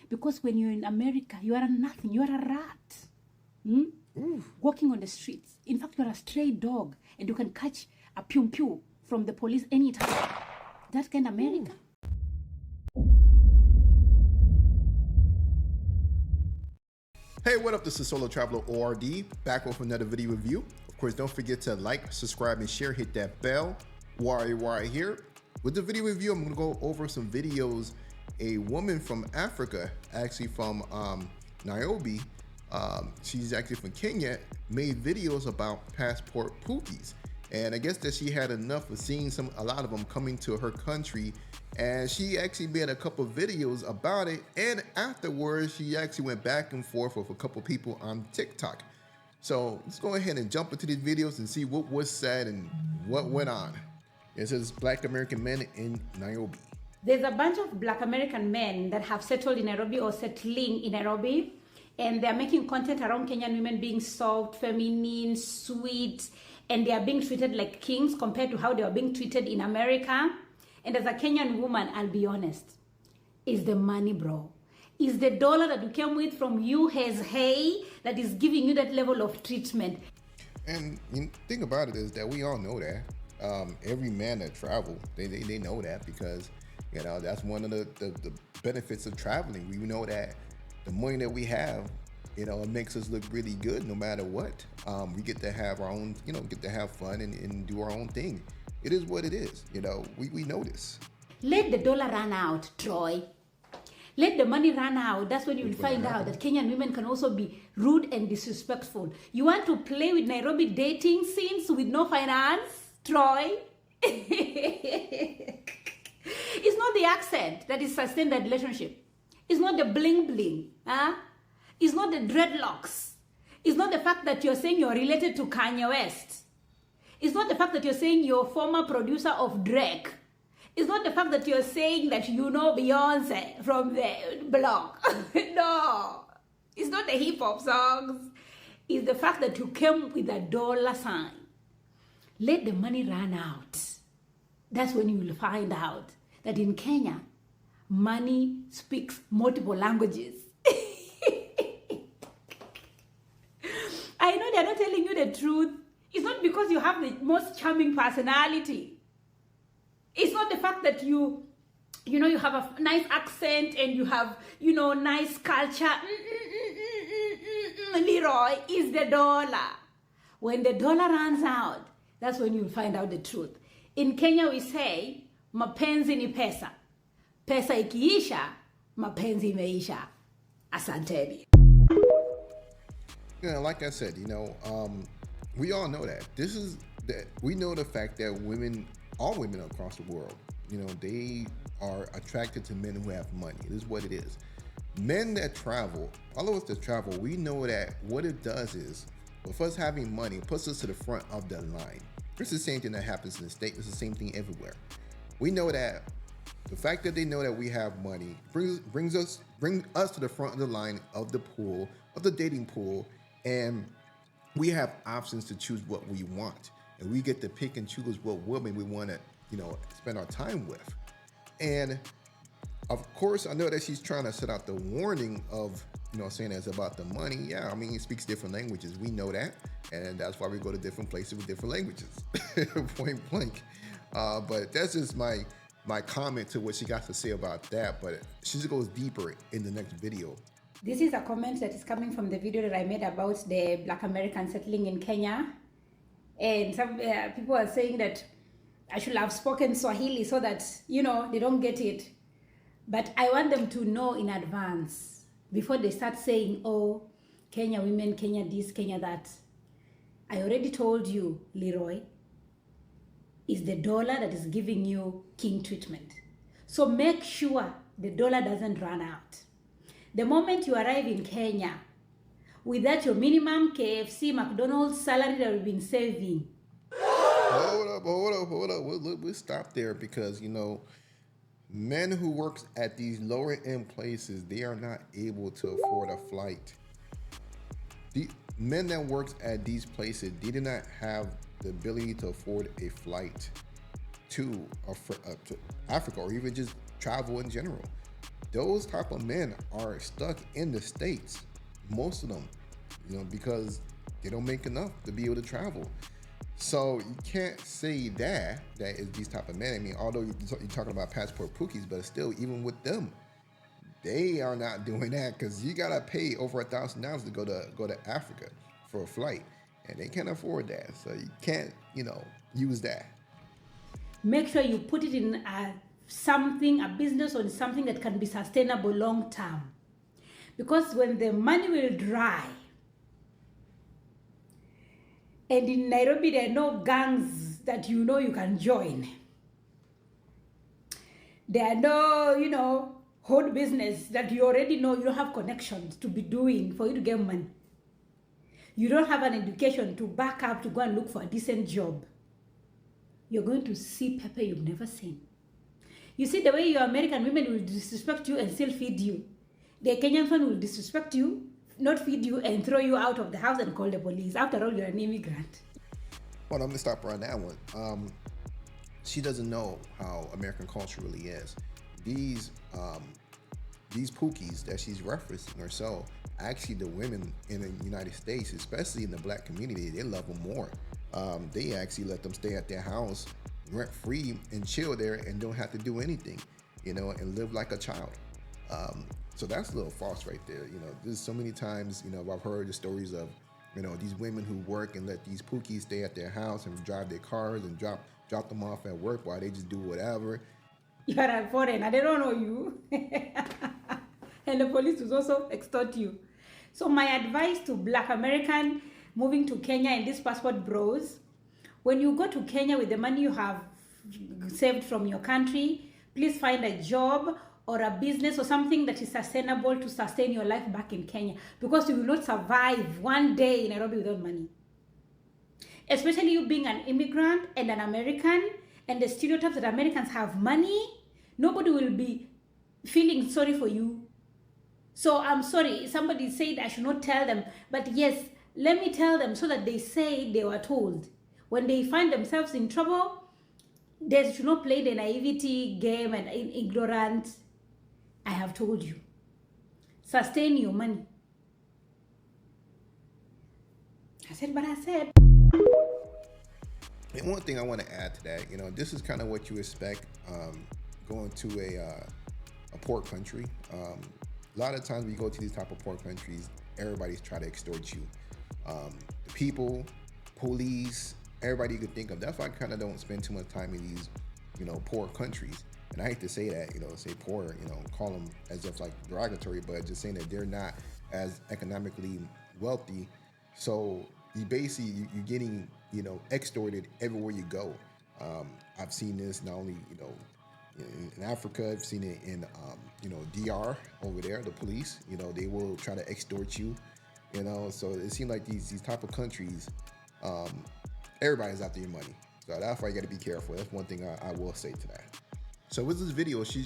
Because when you're in America, you are nothing. You are a rat. Walking on the streets. In fact, you're a stray dog and you can catch a pew-pew from the police anytime. That kind of America. Hey, what up? This is Solo Traveler ORD, back with another video review. Of course, don't forget to like, subscribe, and share. Hit that bell. Why here. With the video review, I'm going to go over some videos. A woman from Africa, actually from Nairobi, she's actually from Kenya, made videos about passport Pookies. And I guess that she had enough of seeing a lot of them coming to her country, and she actually made a couple of videos about it. And afterwards, she actually went back and forth with a couple people on TikTok. So let's go ahead and jump into these videos and see what was said and what went on. It says Black American men in Nairobi. There's a bunch of Black American men that have settled in Nairobi or settling in Nairobi, and they're making content around Kenyan women being soft, feminine, sweet, and they are being treated like kings compared to how they are being treated in America. And as a Kenyan woman, I'll be honest, it's the money, bro. It's the dollar that you came with from USA that is giving you that level of treatment. And the thing about it is that we all know that. Every man that travel, they know that, because you know that's one of the benefits of traveling. We know that the money that we have, you know, it makes us look really good no matter what. We get to have our own, you know, get to have fun and do our own thing. It is what it is, you know, we know this. Let the dollar run out, Troy. Let the money run out. That's when you'll find out that Kenyan women can also be rude and disrespectful. You want to play with Nairobi dating scenes with no finance, Troy? It's not the accent that is sustained that relationship. It's not the bling bling. It's not the dreadlocks. It's not the fact that you're saying you're related to Kanye West. It's not the fact that you're saying you're former producer of Drake. It's not the fact that you're saying that you know Beyonce from the blog. No. It's not the hip hop songs. It's the fact that you came with a dollar sign. Let the money run out. That's when you will find out that in Kenya, money speaks multiple languages. I know they're not telling you the truth. It's not because you have the most charming personality. It's not the fact that you have a nice accent and you have, nice culture. Leroy, is the dollar. When the dollar runs out, that's when you'll find out the truth. In Kenya, we say, mapenzi ni pesa. Pesa ikiisha, mapenzi imeisha. Asanteni. Yeah, like I said, we all know that. We know the fact that all women across the world, they are attracted to men who have money. It is what it is. Men that travel, all of us that travel, we know that what it does is, with us having money, it puts us to the front of the line. It's the same thing that happens in the States. It's the same thing everywhere. We know that the fact that they know that we have money brings us to the front of the line of the pool, of the dating pool, and we have options to choose what we want, and we get to pick and choose what women we want to, spend our time with. And of course, I know that she's trying to set out the warning of, saying it's about the money. Yeah, I mean, it speaks different languages. We know that, and that's why we go to different places with different languages, point blank. But that's just my comment to what she got to say about that. But she just goes deeper in the next video. This is a comment that is coming from the video that I made about the Black American settling in Kenya. And some people are saying that I should have spoken Swahili so that, they don't get it. But I want them to know in advance, before they start saying, oh, Kenya women, Kenya this, Kenya that. I already told you, Leroy, it's the dollar that is giving you king treatment. So make sure the dollar doesn't run out. The moment you arrive in Kenya, with that your minimum KFC, McDonald's salary that you've been saving. Hold up. We'll stop there, because, men who work at these lower end places, they are not able to afford a flight. The men that work at these places, they do not have the ability to afford a flight to Africa, or even just travel in general. those type of men are stuck in the States, most of them, because they don't make enough to be able to travel. So you can't say that is these type of men. I mean, although you're talking about passport Pookies, but still, even with them, they are not doing that, because you gotta pay over $1,000 to go to Africa for a flight, and they can't afford that. So you can't, use that. Make sure you put it in a business, or something that can be sustainable long term. Because when the money will dry, and in Nairobi there are no gangs that you can join. There are no, hold business that you already know you don't have connections to be doing for you to get money. You don't have an education to back up to go and look for a decent job. You're going to see pepper you've never seen. You see the way your American women will disrespect you and still feed you. The Kenyan one will disrespect you, not feed you, and throw you out of the house and call the police. After all, you're an immigrant. Well, I'm gonna stop her on that one. She doesn't know how American culture really is. These Pookies that she's referencing or so, actually the women in the United States, especially in the black community, they love them more. They actually let them stay at their house rent free and chill there and don't have to do anything, and live like a child. So that's a little false right there. There's so many times, I've heard the stories of, these women who work and let these Pookies stay at their house and drive their cars and drop them off at work while they just do whatever. You're a foreigner, they don't know you. And the police will also extort you. So my advice to Black American moving to Kenya in this passport bros, when you go to Kenya with the money you have saved from your country, please find a job or a business or something that is sustainable to sustain your life back in Kenya, because you will not survive one day in Nairobi without money. Especially you being an immigrant and an American, and the stereotypes that Americans have money, nobody will be feeling sorry for you. So I'm sorry, somebody said I should not tell them, but yes, let me tell them so that they say they were told. When they find themselves in trouble, they should not play the naivety game and ignorant. I have told you. Sustain your money. I said what I said. And one thing I want to add to that, this is kind of what you expect going to a poor country. A lot of times when you go to these type of poor countries, everybody's trying to extort you. The people, police, everybody you could think of. That's why I kind of don't spend too much time in these, poor countries. And I hate to say that, say poor, call them as if like derogatory, but just saying that they're not as economically wealthy. So you basically, you're getting, extorted everywhere you go. I've seen this not only, in Africa, I've seen it in, DR over there, the police, they will try to extort you, so it seems like these type of countries, everybody's after your money. So that's why you got to be careful. That's one thing I will say to that. So with this video, she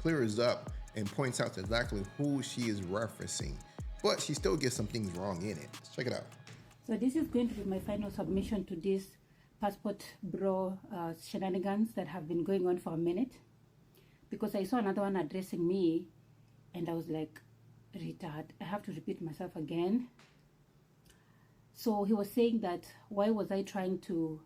clears up and points out exactly who she is referencing, but she still gets some things wrong in it. Let's check it out. So this is going to be my final submission to this passport bro shenanigans that have been going on for a minute, because I saw another one addressing me and I was like, retard, I have to repeat myself again. So he was saying that why was I trying to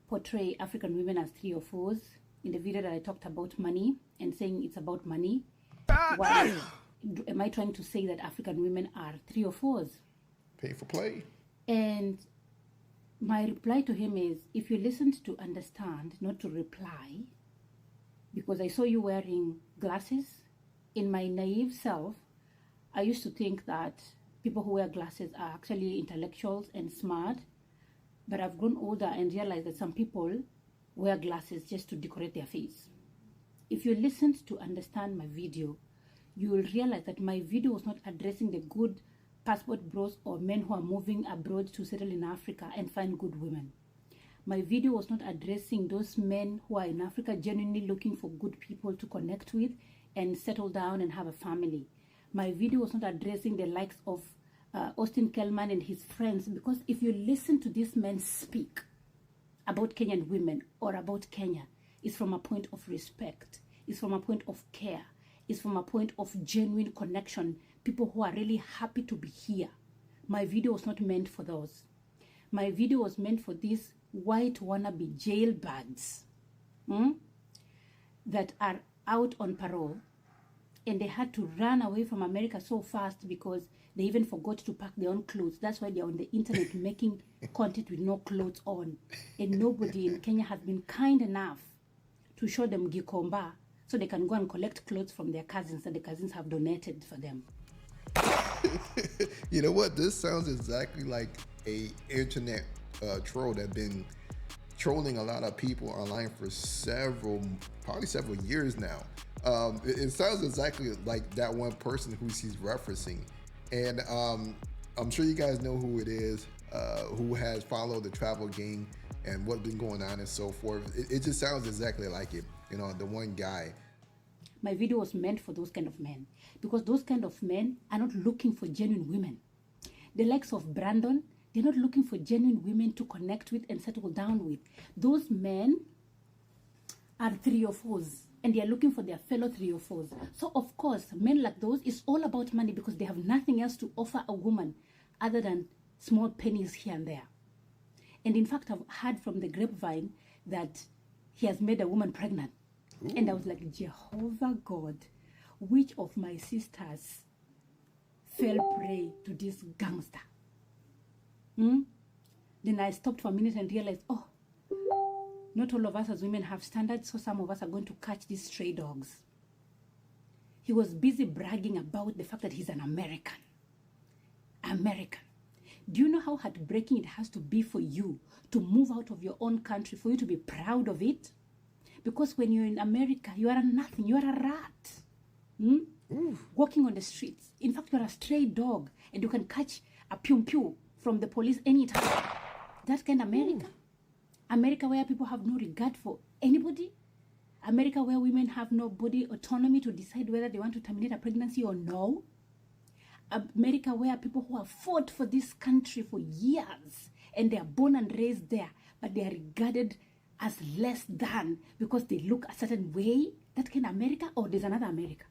portray African women as 3 or 4s in the video that I talked about money and saying it's about money. Why am I trying to say that African women are 3 or 4s? Pay for play. And my reply to him is, if you listened to understand, not to reply, because I saw you wearing glasses. In my naive self, I used to think that people who wear glasses are actually intellectuals and smart, but I've grown older and realized that some people wear glasses just to decorate their face. If you listened to understand my video, you will realize that my video was not addressing the good passport bros or men who are moving abroad to settle in Africa and find good women. My video was not addressing those men who are in Africa genuinely looking for good people to connect with and settle down and have a family. My video was not addressing the likes of Austin Kellman and his friends, because if you listen to these men speak about Kenyan women or about Kenya, it's from a point of respect, it's from a point of care, is from a point of genuine connection, people who are really happy to be here. My video was not meant for those. My video was meant for these white wannabe jailbirds that are out on parole, and they had to run away from America so fast because they even forgot to pack their own clothes. That's why they're on the internet making content with no clothes on. And nobody in Kenya has been kind enough to show them Gikomba so they can go and collect clothes from their cousins that the cousins have donated for them. You know what? This sounds exactly like a internet troll that's been trolling a lot of people online for probably several years now. It sounds exactly like that one person who she's referencing. And I'm sure you guys know who it is, who has followed the travel gang and what's been going on and so forth. It just sounds exactly like it. You know, the one guy. My video was meant for those kind of men, because those kind of men are not looking for genuine women. The likes of Brandon, they're not looking for genuine women to connect with and settle down with. Those men are 304s, and they are looking for their fellow 304s. So of course, men like those, is all about money, because they have nothing else to offer a woman other than small pennies here and there. And in fact, I've heard from the grapevine that he has made a woman pregnant. Ooh. And I was like, Jehovah God, which of my sisters fell prey to this gangster? Then I stopped for a minute and realized, oh, not all of us as women have standards, so some of us are going to catch these stray dogs. He was busy bragging about the fact that he's an American. American. Do you know how heartbreaking it has to be for you to move out of your own country, for you to be proud of it? Because when you're in America, you are a nothing, you are a rat. Walking on the streets. In fact, you're a stray dog, and you can catch a pew-pew from the police anytime. That's kind of America. America where people have no regard for anybody. America where women have no body autonomy to decide whether they want to terminate a pregnancy or no. America where people who have fought for this country for years, and they are born and raised there, but they are regarded as less than because they look a certain way. That kind of America, or there's another America?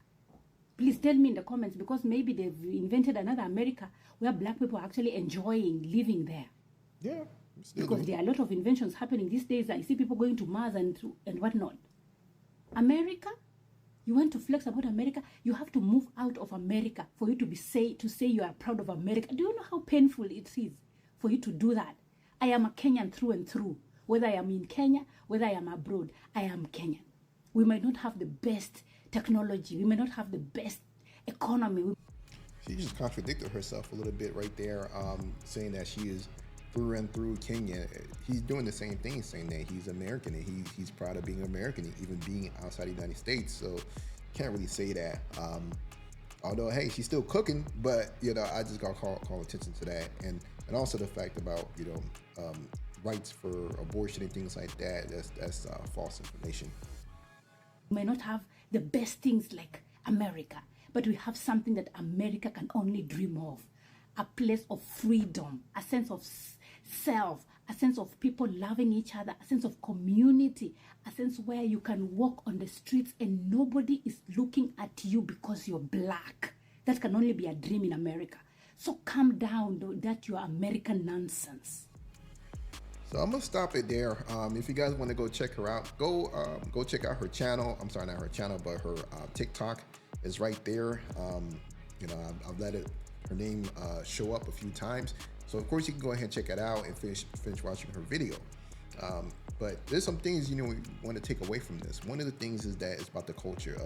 Please tell me in the comments, because maybe they've invented another America where black people are actually enjoying living there. Yeah. Because there are a lot of inventions happening these days. I see people going to Mars and whatnot. America? You want to flex about America? You have to move out of America for you to say you are proud of America. Do you know how painful it is for you to do that? I am a Kenyan through and through. Whether I am in Kenya, whether I am abroad, I am Kenyan. We might not have the best technology. We may not have the best economy. She just contradicted herself a little bit right there, saying that she is through and through Kenya. He's doing the same thing, saying that he's American and he's proud of being American, even being outside the United States. So can't really say that. Although, hey, she's still cooking, but you know, I just got to call attention to that, and also the fact about rights for abortion and things like that. That's false information. We may not have the best things like America, but we have something that America can only dream of. A place of freedom, a sense of self, a sense of people loving each other, a sense of community, a sense where you can walk on the streets and nobody is looking at you because you're black. That can only be a dream in America. So calm down, that your American nonsense. So I'm gonna stop it there. If you guys want to go check her out, go check out her channel. I'm sorry, not her channel, but her TikTok is right there. I've let her name show up a few times, so of course you can go ahead and check it out and finish watching her video. But there's some things we want to take away from this. One of the things is that it's about the culture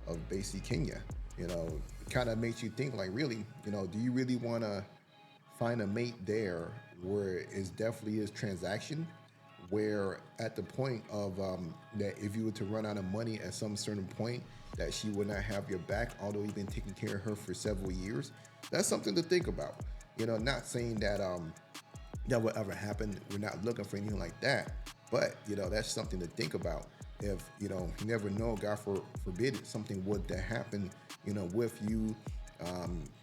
of basically Kenya. It kind of makes you think, like, really, do you really want to find a mate there where it definitely is transaction, where at the point of that if you were to run out of money at some certain point, that she would not have your back, although you've been taking care of her for several years? That's something to think about. Not saying that that will ever happen. We're not looking for anything like that, but that's something to think about. If you never know, God forbid, something would to happen, with you.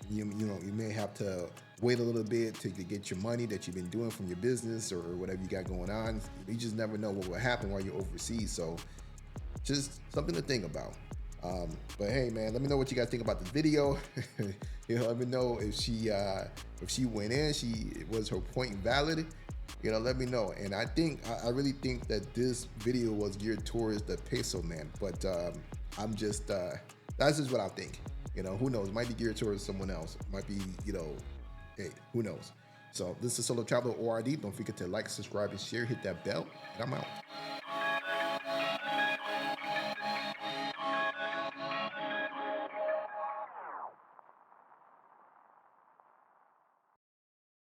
You may have to wait a little bit to get your money that you've been doing from your business or whatever you got going on. You just never know what will happen while you're overseas. So just something to think about. But hey, man, let me know what you guys think about this video. You know, let me know if she went in, was her point valid. You know, let me know. And I really think that this video was geared towards the peso man. But I'm just that's just what I think. You know, who knows? Might be geared towards someone else. Might be, you know, hey, who knows? So this is Solo Traveler ORD. Don't forget to like, subscribe, and share. Hit that bell. And I'm out.